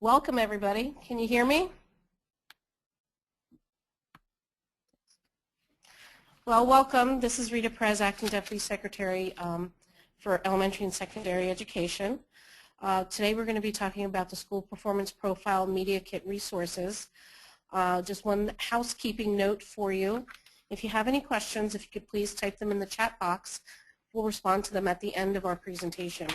Welcome, everybody. Can you hear me? Well, welcome. This is Rita Perez, Acting Deputy Secretary for Elementary and Secondary Education. Today we're going to be talking about the School Performance Profile Media Kit resources. Just one housekeeping note for you. If you have any questions, if you could please type them in the chat box. We'll respond to them at the end of our presentation.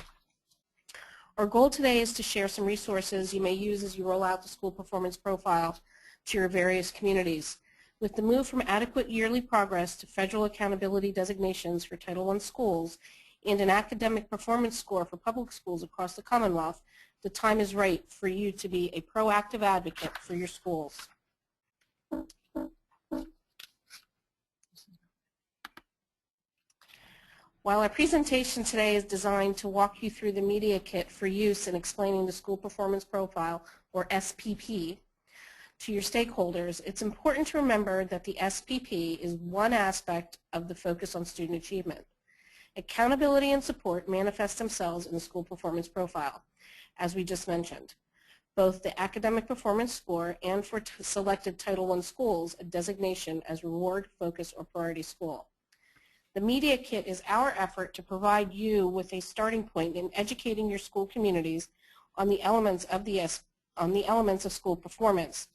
Our goal today is to share some resources you may use as you roll out the school performance profile to your various communities. With the move from adequate yearly progress to federal accountability designations for Title I schools and an academic performance score for public schools across the Commonwealth, the time is right for you to be a proactive advocate for your schools. While our presentation today is designed to walk you through the media kit for use in explaining the school performance profile, or SPP, to your stakeholders, it's important to remember that the SPP is one aspect of the focus on student achievement. Accountability and support manifest themselves in the school performance profile, as we just mentioned. Both the academic performance score and for selected Title I schools, a designation as reward, focus, or priority school. The Media Kit is our effort to provide you with a starting point in educating your school communities on the elements of school performance,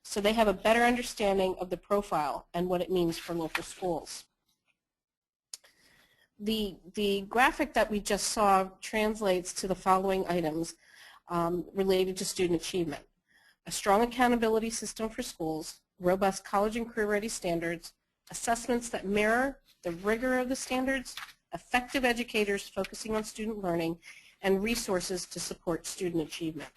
so they have a better understanding of the profile and what it means for local schools. The graphic that we just saw translates to the following items related to student achievement: a strong accountability system for schools, robust college and career-ready standards, assessments that mirror the rigor of the standards, effective educators focusing on student learning, and resources to support student achievement.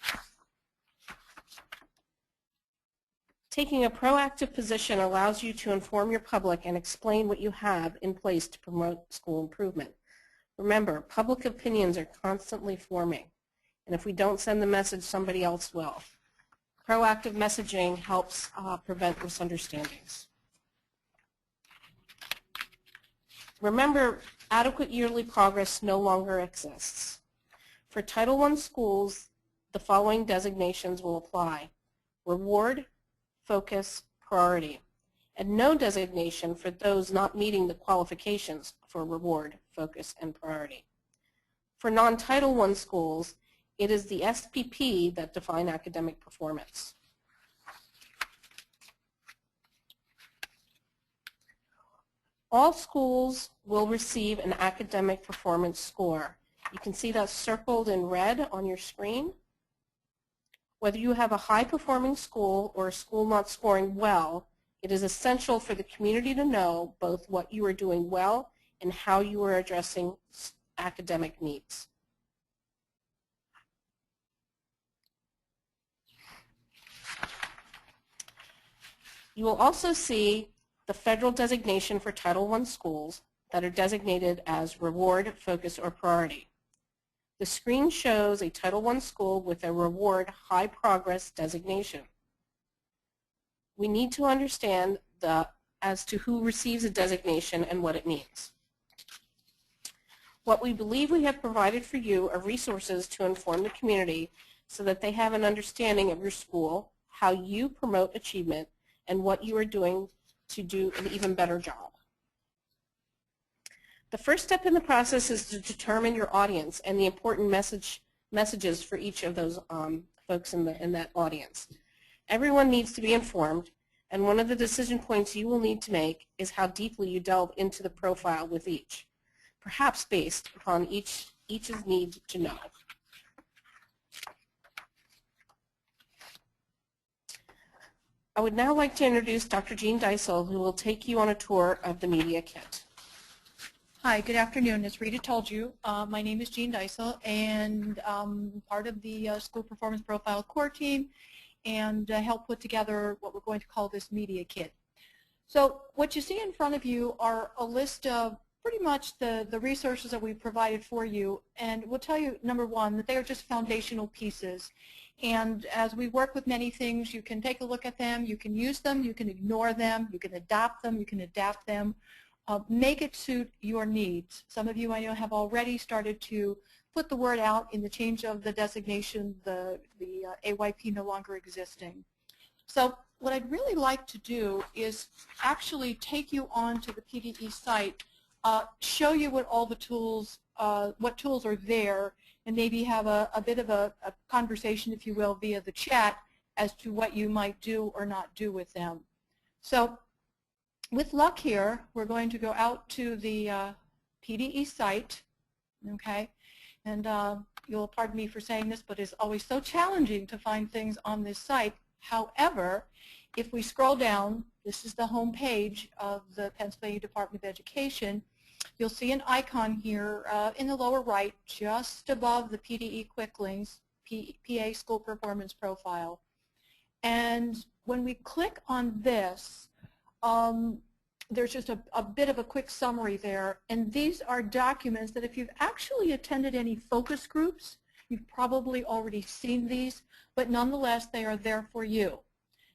Taking a proactive position allows you to inform your public and explain what you have in place to promote school improvement. Remember, public opinions are constantly forming, and if we don't send the message, somebody else will. Proactive messaging helps prevent misunderstandings. Remember, adequate yearly progress no longer exists. For Title I schools, the following designations will apply: reward, focus, priority, and no designation for those not meeting the qualifications for reward, focus, and priority. For non-Title I schools, it is the SPP that define academic performance. All schools will receive an academic performance score. You can see that circled in red on your screen. Whether you have a high-performing school or a school not scoring well, it is essential for the community to know both what you are doing well and how you are addressing academic needs. You will also see the federal designation for Title I schools that are designated as reward, focus, or priority. The screen shows a Title I school with a reward high progress designation. We need to understand as to who receives a designation and what it means. What we believe we have provided for you are resources to inform the community so that they have an understanding of your school, how you promote achievement, and what you are doing to do an even better job. The first step in the process is to determine your audience and the important messages for each of those folks in that audience. Everyone needs to be informed, and one of the decision points you will need to make is how deeply you delve into the profile with each, perhaps based upon each's need to know. I would now like to introduce Dr. Jean Deisel, who will take you on a tour of the Media Kit. Hi, good afternoon. As Rita told you, my name is Jean Deisel, and I'm part of the School Performance Profile Core team and help put together what we're going to call this Media Kit. So what you see in front of you are a list of pretty much the resources that we've provided for you, and we'll tell you, number one, that they are just foundational pieces. And as we work with many things, you can take a look at them, you can use them, you can ignore them, you can adopt them, you can adapt them. Make it suit your needs. Some of you I know have already started to put the word out in the change of the designation, the AYP no longer existing. So what I'd really like to do is actually take you on to the PDE site, show you what all the tools, what tools are there, and maybe have a bit of a conversation, if you will, via the chat as to what you might do or not do with them. So with luck here, we're going to go out to the PDE site, okay? And you'll pardon me for saying this, but it's always so challenging to find things on this site. However, if we scroll down, this is the home page of the Pennsylvania Department of Education. You'll see an icon here in the lower right, just above the PDE Quick Links, PA School Performance Profile. And when we click on this, there's just a bit of a quick summary there. And these are documents that if you've actually attended any focus groups, you've probably already seen these, but nonetheless, they are there for you.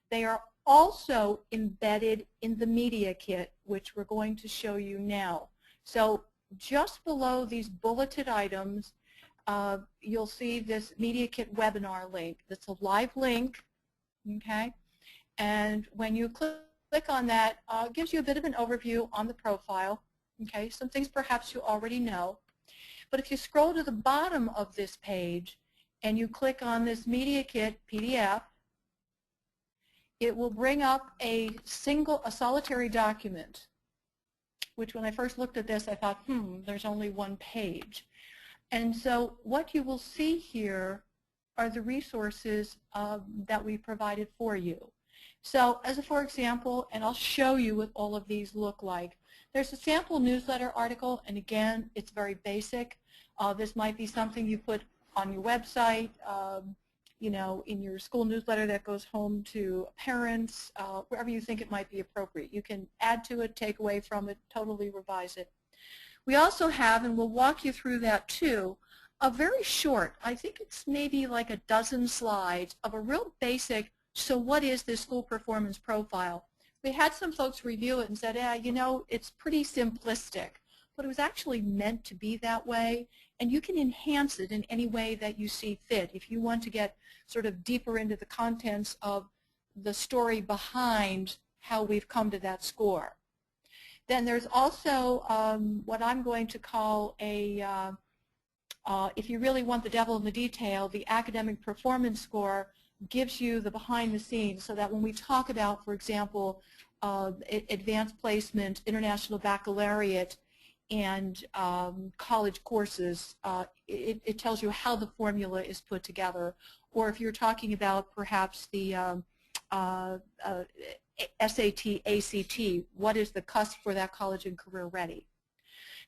They are also embedded in the media kit, which we're going to show you now. So just below these bulleted items, you'll see this media kit webinar link. That's a live link, okay? And when you click on that, it gives you a bit of an overview on the profile, okay? Some things perhaps you already know. But if you scroll to the bottom of this page and you click on this media kit PDF, it will bring up a solitary document, which when I first looked at this, I thought, there's only one page. And so what you will see here are the resources that we provided for you. So as a for example, and I'll show you what all of these look like. There's a sample newsletter article, and again, it's very basic. This might be something you put on your website, you know, in your school newsletter that goes home to parents, wherever you think it might be appropriate. You can add to it, take away from it, totally revise it. We also have, and we'll walk you through that too, a very short, I think it's maybe like a dozen slides of a real basic, so what is this school performance profile? We had some folks review it and said, yeah, you know, it's pretty simplistic, but it was actually meant to be that way, and you can enhance it in any way that you see fit. If you want to get sort of deeper into the contents of the story behind how we've come to that score. Then there's also what I'm going to call a, if you really want the devil in the detail, the academic performance score gives you the behind the scenes so that when we talk about, for example, advanced placement, international baccalaureate, and college courses, it tells you how the formula is put together. Or if you're talking about perhaps the SAT, ACT, what is the cusp for that college and career ready?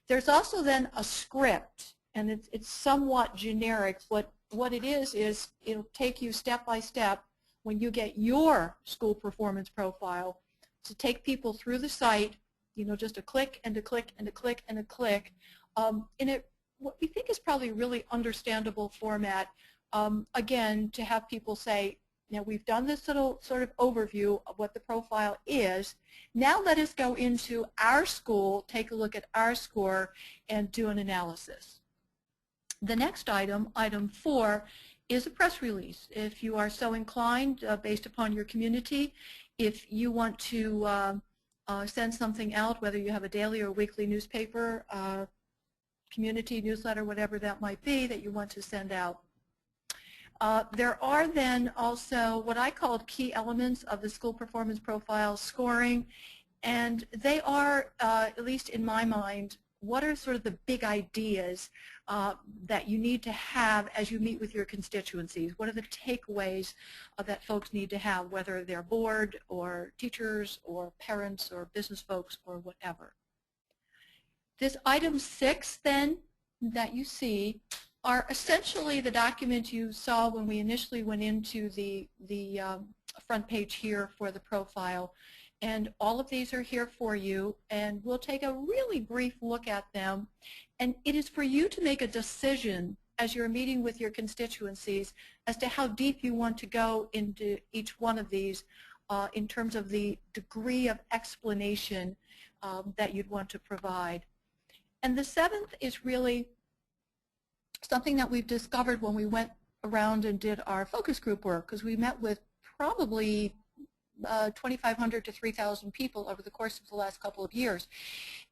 There's also then a script, and it's somewhat generic. What it is it'll take you step by step when you get your school performance profile to take people through the site, you know, just a click and a click and a click and a click, in what we think is probably a really understandable format, again, to have people say, now we've done this little sort of overview of what the profile is. Now let us go into our school, take a look at our score, and do an analysis. The next item, item 4, is a press release. If you are so inclined, based upon your community, if you want to send something out, whether you have a daily or weekly newspaper, community newsletter, whatever that might be, that you want to send out. There are then also what I call key elements of the school performance profile scoring, and they are, at least in my mind, what are sort of the big ideas that you need to have as you meet with your constituencies? What are the takeaways that folks need to have, whether they're board or teachers or parents or business folks or whatever? This item 6 then that you see are essentially the documents you saw when we initially went into the front page here for the profile. And all of these are here for you, and we'll take a really brief look at them. And it is for you to make a decision as you're meeting with your constituencies as to how deep you want to go into each one of these in terms of the degree of explanation that you'd want to provide. And the 7th is really something that we've discovered when we went around and did our focus group work, because we met with probably 2,500 to 3,000 people over the course of the last couple of years.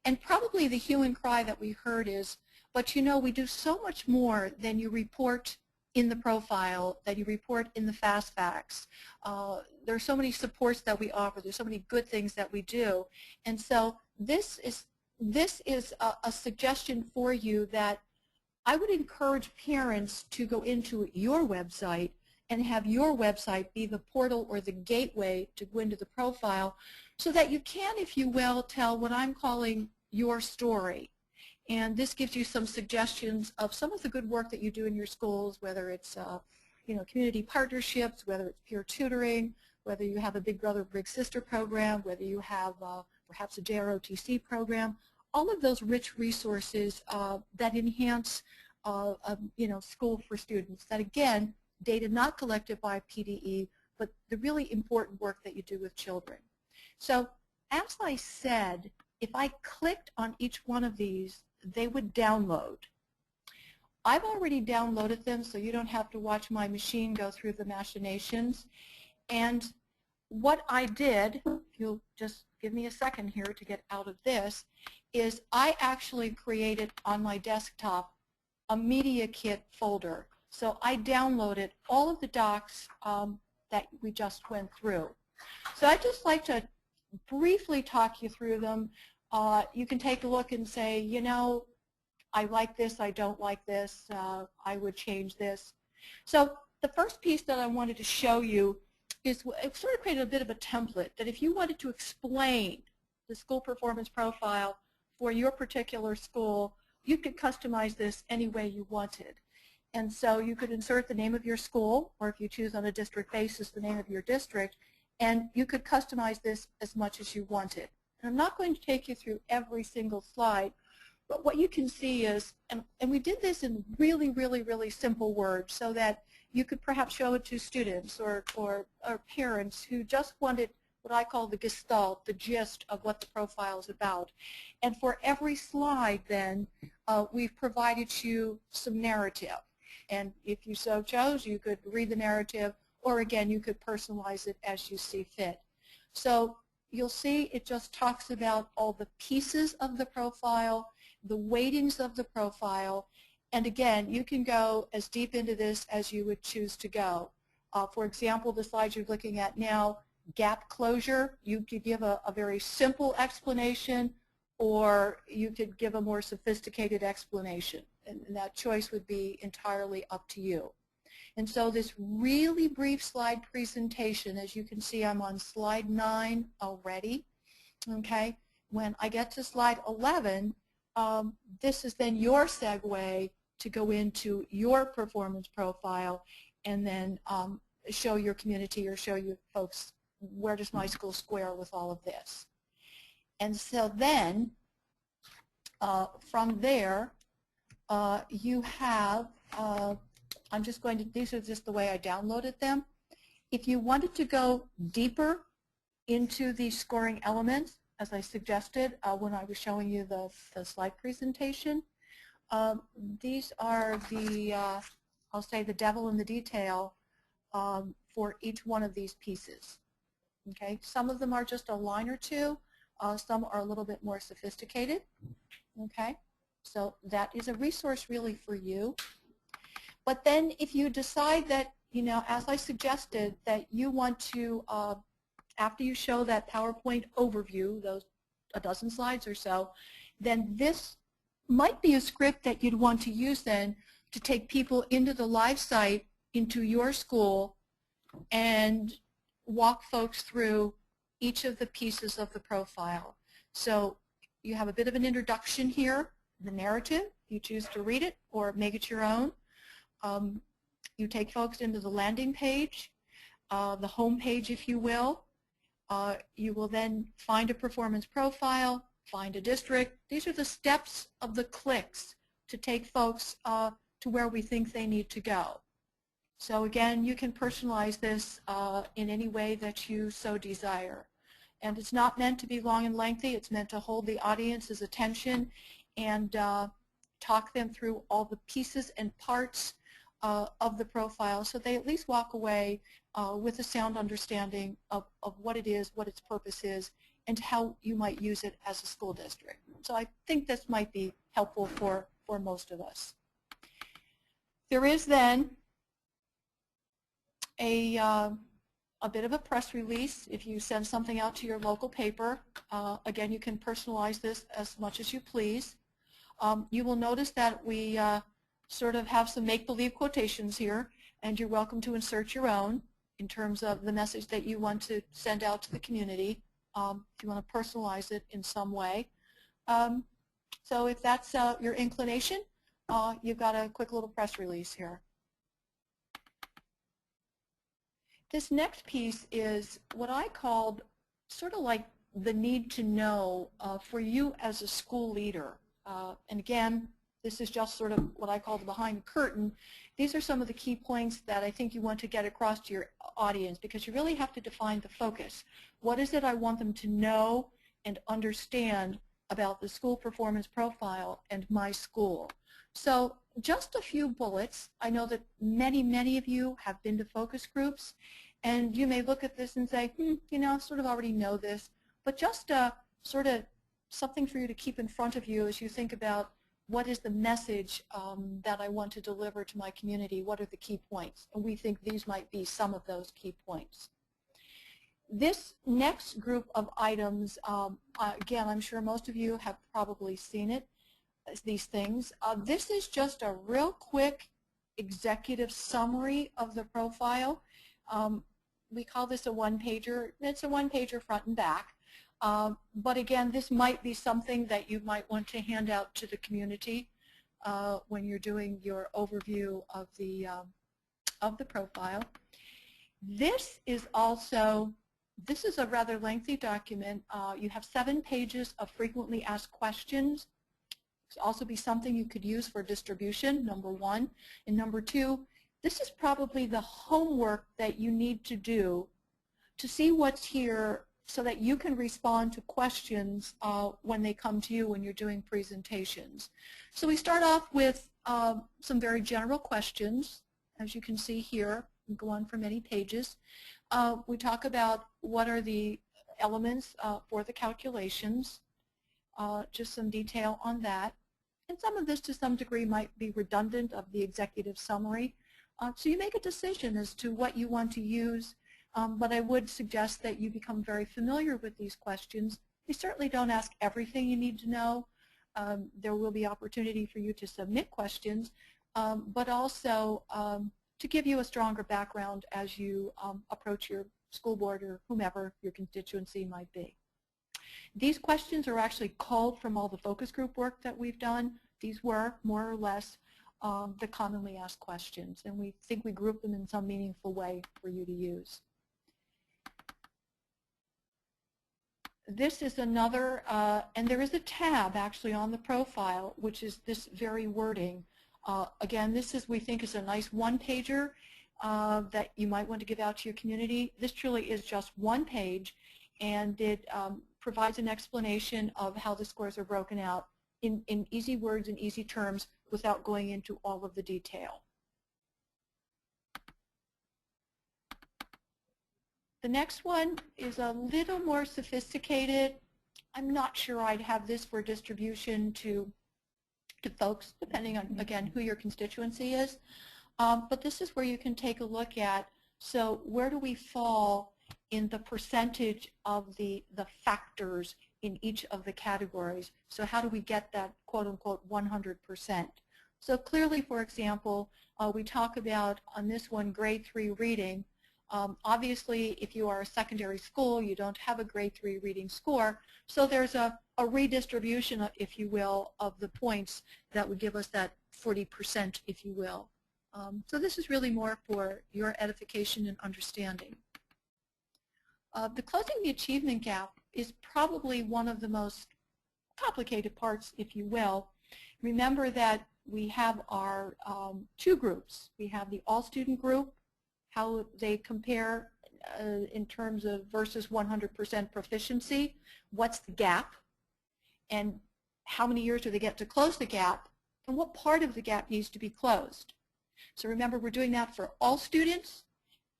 And probably the hue and cry that we heard is, but you know, we do so much more than you report in the profile, that you report in the fast facts. There are so many supports that we offer. There's so many good things that we do. And so this is a suggestion for you that I would encourage parents to go into your website and have your website be the portal or the gateway to go into the profile, so that you can, if you will, tell what I'm calling your story. And this gives you some suggestions of some of the good work that you do in your schools, whether it's community partnerships, whether it's peer tutoring, whether you have a Big Brother Big Sister program, whether you have perhaps a JROTC program. All of those rich resources that enhance school for students. That again, data not collected by PDE, but the really important work that you do with children. So as I said, if I clicked on each one of these, they would download. I've already downloaded them, so you don't have to watch my machine go through the machinations. And what I did, if you'll just give me a second here to get out of this, is I actually created on my desktop a Media Kit folder. So I downloaded all of the docs that we just went through. So I'd just like to briefly talk you through them. You can take a look and say, you know, I like this, I don't like this, I would change this. So the first piece that I wanted to show you is it sort of created a bit of a template that if you wanted to explain the school performance profile for your particular school, you could customize this any way you wanted. And so you could insert the name of your school, or if you choose on a district basis, the name of your district, and you could customize this as much as you wanted. And I'm not going to take you through every single slide, but what you can see is, and we did this in really, really, really simple words so that you could perhaps show it to students or parents who just wanted what I call the gestalt, the gist of what the profile is about. And for every slide then, we've provided you some narrative. And if you so chose, you could read the narrative, or again, you could personalize it as you see fit. So you'll see it just talks about all the pieces of the profile, the weightings of the profile, and again, you can go as deep into this as you would choose to go. For example, the slide you're looking at now, gap closure, you could give a very simple explanation, or you could give a more sophisticated explanation, and that choice would be entirely up to you. And so this really brief slide presentation, as you can see, I'm on slide 9 already, okay? When I get to slide 11, this is then your segue to go into your performance profile and then show your community or show you folks where does my school square with all of this. And so then from there you have, I'm just going to, these are just the way I downloaded them. If you wanted to go deeper into the scoring elements, as I suggested when I was showing you the slide presentation, these are the, I'll say the devil in the detail for each one of these pieces. Okay, some of them are just a line or two, some are a little bit more sophisticated. Okay, so that is a resource really for you. But then if you decide that, you know, as I suggested, that you want to, after you show that PowerPoint overview, those a dozen slides or so, then this might be a script that you'd want to use then to take people into the live site, into your school, and walk folks through each of the pieces of the profile. So you have a bit of an introduction here, the narrative, you choose to read it or make it your own. You take folks into the landing page, the home page if you will. You will then find a performance profile, find a district. These are the steps of the clicks to take folks to where we think they need to go. So again, you can personalize this in any way that you so desire. And it's not meant to be long and lengthy. It's meant to hold the audience's attention and talk them through all the pieces and parts of the profile so they at least walk away with a sound understanding of what it is, what its purpose is, and how you might use it as a school district. So I think this might be helpful for most of us. There is then a bit of a press release if you send something out to your local paper. Again, you can personalize this as much as you please. You will notice that we sort of have some make-believe quotations here, and you're welcome to insert your own in terms of the message that you want to send out to the community, if you want to personalize it in some way. So if that's your inclination, you've got a quick little press release here. This next piece is what I called sort of like the need to know for you as a school leader. And again, this is just sort of what I call the behind the curtain. These are some of the key points that I think you want to get across to your audience, because you really have to define the focus. What is it I want them to know and understand about the school performance profile and my school? So just a few bullets. I know that many of you have been to focus groups, and you may look at this and say, you know, I sort of already know this, but just sort of something for you to keep in front of you as you think about what is the message that I want to deliver to my community, what are the key points, and we think these might be some of those key points. This next group of items, again, I'm sure most of you have probably seen it, these things. This is just a real quick executive summary of the profile. We call this a one-pager. It's a one-pager front and back. But again, this might be something that you might want to hand out to the community when you're doing your overview of the profile. This is a rather lengthy document. You have 7 pages of frequently asked questions. This also be something you could use for distribution, number 1. And number 2, this is probably the homework that you need to do to see what's here so that you can respond to questions when they come to you when you're doing presentations. So we start off with some very general questions, as you can see here, and go on for many pages. We talk about what are the elements for the calculations, just some detail on that. And some of this to some degree might be redundant of the executive summary. So you make a decision as to what you want to use. But I would suggest that you become very familiar with these questions. They certainly don't ask everything you need to know. There will be opportunity for you to submit questions, but also to give you a stronger background as you approach your school board or whomever your constituency might be. These questions are actually culled from all the focus group work that we've done. These were more or less the commonly asked questions, and we think we group them in some meaningful way for you to use. This is another, and there is a tab actually on the profile, which is this very wording. Again, this is, we think, is a nice one-pager that you might want to give out to your community. This truly is just one page, and it provides an explanation of how the scores are broken out in easy words and easy terms without going into all of the detail. The next one is a little more sophisticated. I'm not sure I'd have this for distribution to folks, depending on, again, who your constituency is. But this is where you can take a look at, so where do we fall in the percentage of the factors in each of the categories? So how do we get that quote-unquote 100%? So clearly, for example, we talk about on this one grade 3 reading. Obviously, if you are a secondary school, you don't have a grade 3 reading score, so there's a redistribution, if you will, of the points that would give us that 40%, if you will. So this is really more for your edification and understanding. The closing the achievement gap is probably one of the most complicated parts, if you will. Remember that we have our 2 groups. We have the all-student group, how they compare in terms of versus 100% proficiency, what's the gap, and how many years do they get to close the gap and what part of the gap needs to be closed. So remember, we're doing that for all students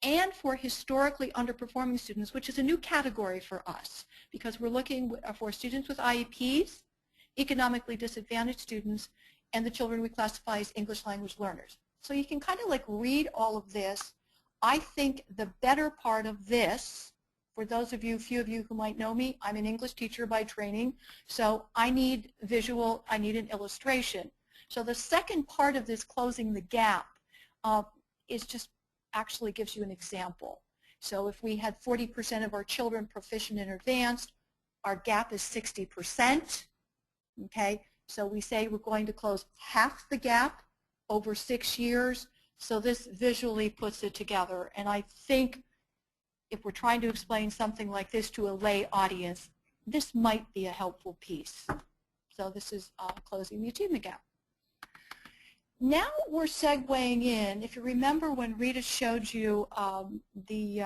and for historically underperforming students, which is a new category for us because we're looking for students with IEPs, economically disadvantaged students, and the children we classify as English language learners. So you can kind of like read all of this. I think the better part of this, for those of you, few of you who might know me, I'm an English teacher by training, so I need visual, I need an illustration. So the second part of this closing the gap is just actually gives you an example. So if we had 40% of our children proficient in advanced, our gap is 60%. Okay, so we say we're going to close half the gap over 6 years. So this visually puts it together. And I think if we're trying to explain something like this to a lay audience, this might be a helpful piece. So this is closing the achievement gap. Now we're segueing in. If you remember when Rita showed you the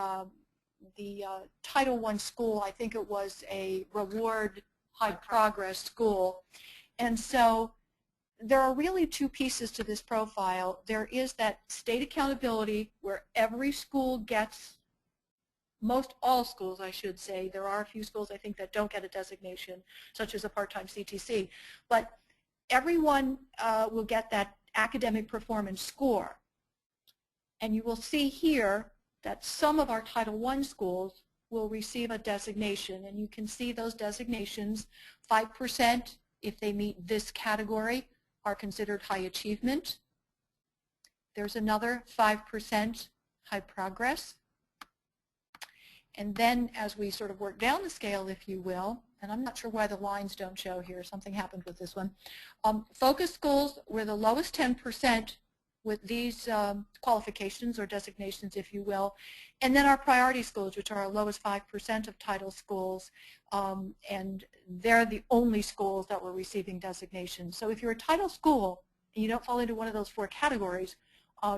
Title I school, I think it was a reward high progress school. And so there are really two pieces to this profile. There is that state accountability where every school gets, most all schools I should say, there are a few schools I think that don't get a designation such as a part-time CTC, but everyone will get that academic performance score. And you will see here that some of our Title I schools will receive a designation, and you can see those designations. 5% if they meet this category are considered high achievement. There's another 5% high progress. And then as we sort of work down the scale, if you will, and I'm not sure why the lines don't show here, something happened with this one. Focus schools were the lowest 10% with these qualifications or designations, if you will. And then our priority schools, which are our lowest 5% of title schools, and they're the only schools that were receiving designations. So if you're a title school and you don't fall into one of those 4 categories,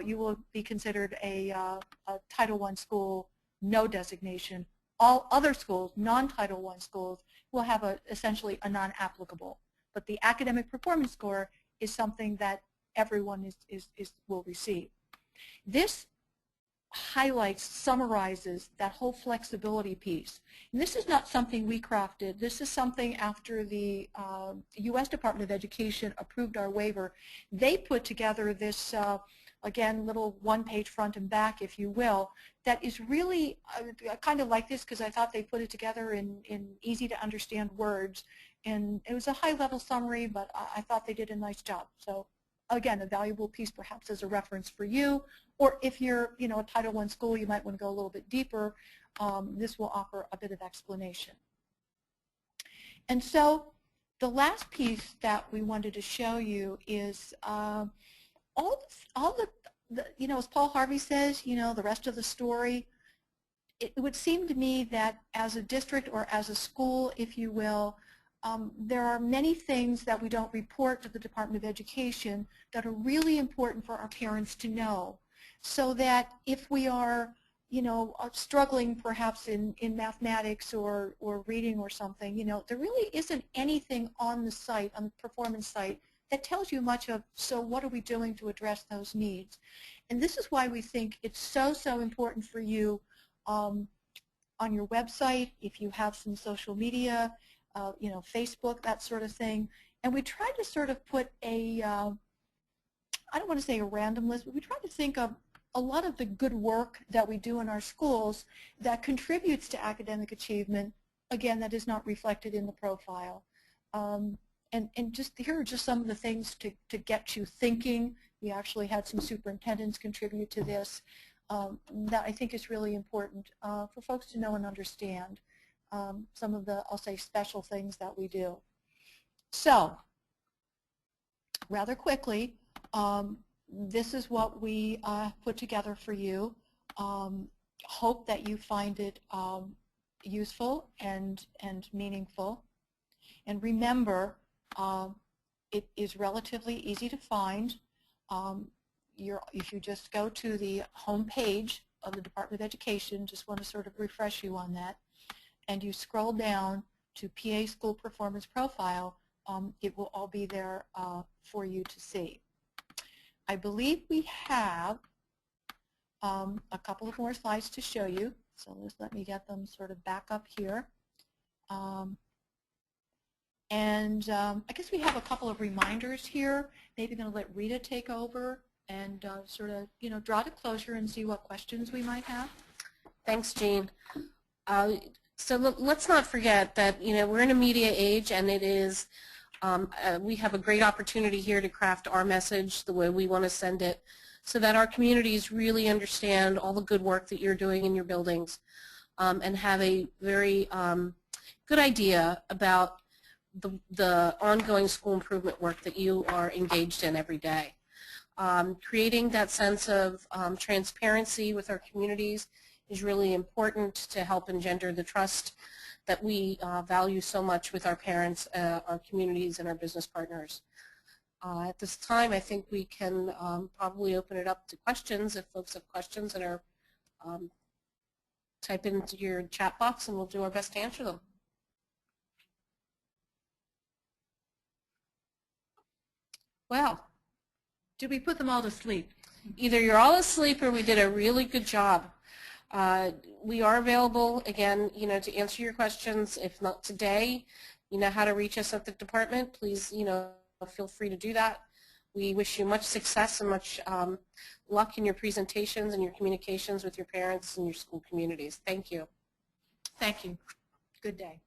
you will be considered a Title I school, no designation. All other schools, non-Title I schools, will have essentially a non-applicable. But the academic performance score is something that everyone will receive. This highlights, summarizes that whole flexibility piece. And this is not something we crafted. This is something after the U.S. Department of Education approved our waiver. They put together this again, little one-page front and back, if you will, that is really kind of like this because I thought they put it together in easy-to-understand words. And it was a high-level summary, but I thought they did a nice job. So, again, a valuable piece perhaps as a reference for you. Or if you're, a Title I school, you might want to go a little bit deeper. This will offer a bit of explanation. And so the last piece that we wanted to show you is all the as Paul Harvey says, the rest of the story. It would seem to me that as a district or as a school, if you will, there are many things that we don't report to the Department of Education that are really important for our parents to know, so that if we are, struggling perhaps in mathematics or reading or something, there really isn't anything on the site, on the performance site, that tells you much of, so what are we doing to address those needs? And this is why we think it's so important for you on your website, if you have some social media, Facebook, that sort of thing. And we try to sort of put I don't want to say a random list, but we try to think of a lot of the good work that we do in our schools that contributes to academic achievement, again, that is not reflected in the profile. And just here are just some of the things to get you thinking. We actually had some superintendents contribute to this. That I think is really important for folks to know and understand some of the, I'll say, special things that we do. So, rather quickly, this is what we put together for you. Hope that you find it useful and meaningful. And remember, it is relatively easy to find. If you just go to the home page of the Department of Education, just want to sort of refresh you on that, and you scroll down to PA School Performance Profile, it will all be there for you to see. I believe we have a couple of more slides to show you, so just let me get them sort of back up here. I guess we have a couple of reminders here. Maybe going to let Rita take over and sort of, draw to closure and see what questions we might have. Thanks, Jean. So let's not forget that, we're in a media age, and it is, we have a great opportunity here to craft our message the way we want to send it so that our communities really understand all the good work that you're doing in your buildings, and have a very good idea about the ongoing school improvement work that you are engaged in every day. Creating that sense of transparency with our communities is really important to help engender the trust that we value so much with our parents, our communities, and our business partners. At this time, I think we can probably open it up to questions if folks have questions, and are type into your chat box, and we'll do our best to answer them. Well, did we put them all to sleep? Either you're all asleep or we did a really good job. We are available, again, to answer your questions. If not today, you know how to reach us at the department. Please, feel free to do that. We wish you much success and much luck in your presentations and your communications with your parents and your school communities. Thank you. Thank you. Good day.